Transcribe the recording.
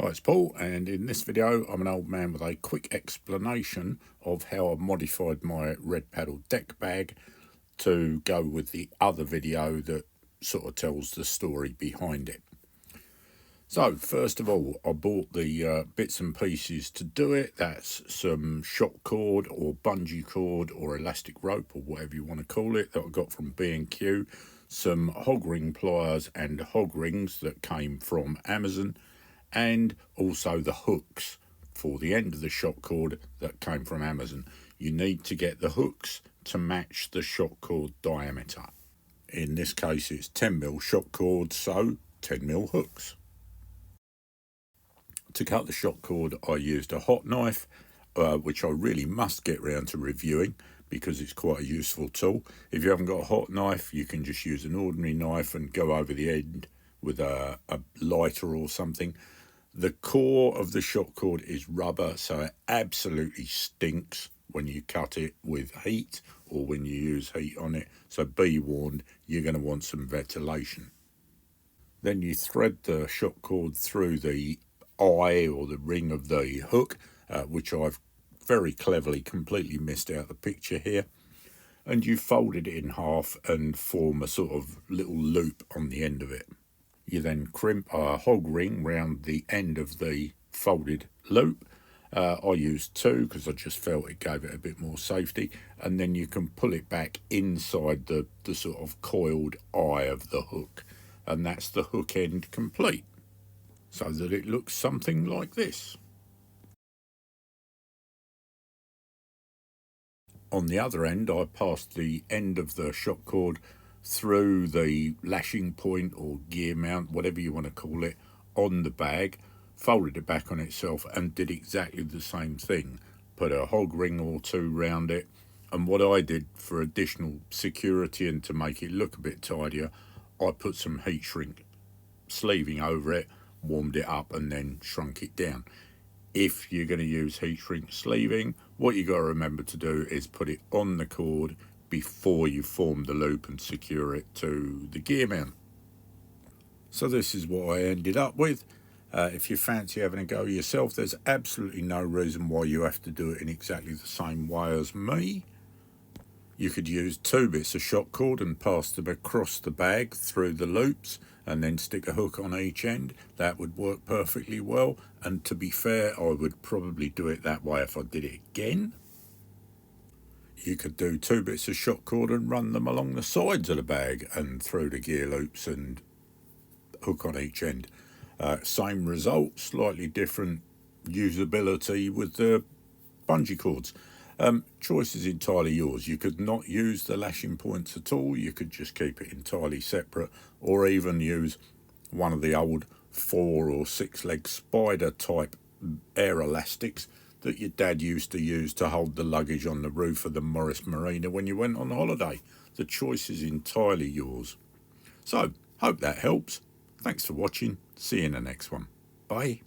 Hi, it's Paul, and in this video I'm an old man with a quick explanation of how I modified my red paddle deck bag to go with the other video that sort of tells the story behind it. So first of all, I bought the bits and pieces to do it. That's some shock cord or bungee cord or elastic rope or whatever you want to call it that I got from B&Q, some hog ring pliers and hog rings that came from Amazon, and also the hooks for the end of the shock cord that came from Amazon. You need to get the hooks to match the shock cord diameter. In this case it's 10mm shock cord, so 10mm hooks. To cut the shock cord I used a hot knife, which I really must get round to reviewing because it's quite a useful tool. If you haven't got a hot knife, you can just use an ordinary knife and go over the end with a lighter or something. The core of the shock cord is rubber, so it absolutely stinks when you cut it with heat or when you use heat on it. So be warned, you're going to want some ventilation. Then you thread the shock cord through the eye or the ring of the hook, which I've very cleverly completely missed out the picture here. And you fold it in half and form a sort of little loop on the end of it. You then crimp a hog ring round the end of the folded loop. I used 2 because I just felt it gave it a bit more safety. And then you can pull it back inside the sort of coiled eye of the hook. And that's the hook end complete, so that it looks something like this. On the other end, I passed the end of the shock cord through the lashing point or gear mount, whatever you want to call it, on the bag, folded it back on itself and did exactly the same thing. Put a hog ring or 2 round it, and what I did for additional security and to make it look a bit tidier, I put some heat shrink sleeving over it, warmed it up and then shrunk it down. If you're going to use heat shrink sleeving, what you got to remember to do is put it on the cord before you form the loop and secure it to the gear mount. So this is what I ended up with. If you fancy having a go yourself, there's absolutely no reason why you have to do it in exactly the same way as me. You could use 2 bits of shock cord and pass them across the bag through the loops and then stick a hook on each end. That would work perfectly well, and to be fair, I would probably do it that way if I did it again. You could do 2 bits of shock cord and run them along the sides of the bag and through the gear loops and hook on each end. Same result, slightly different usability with the bungee cords. Choice is entirely yours. You could not use the lashing points at all. You could just keep it entirely separate, or even use one of the old 4 or 6 leg spider type aeroelastics that your dad used to use to hold the luggage on the roof of the Morris Marina when you went on holiday. The choice is entirely yours. So, hope that helps. Thanks for watching. See you in the next one. Bye.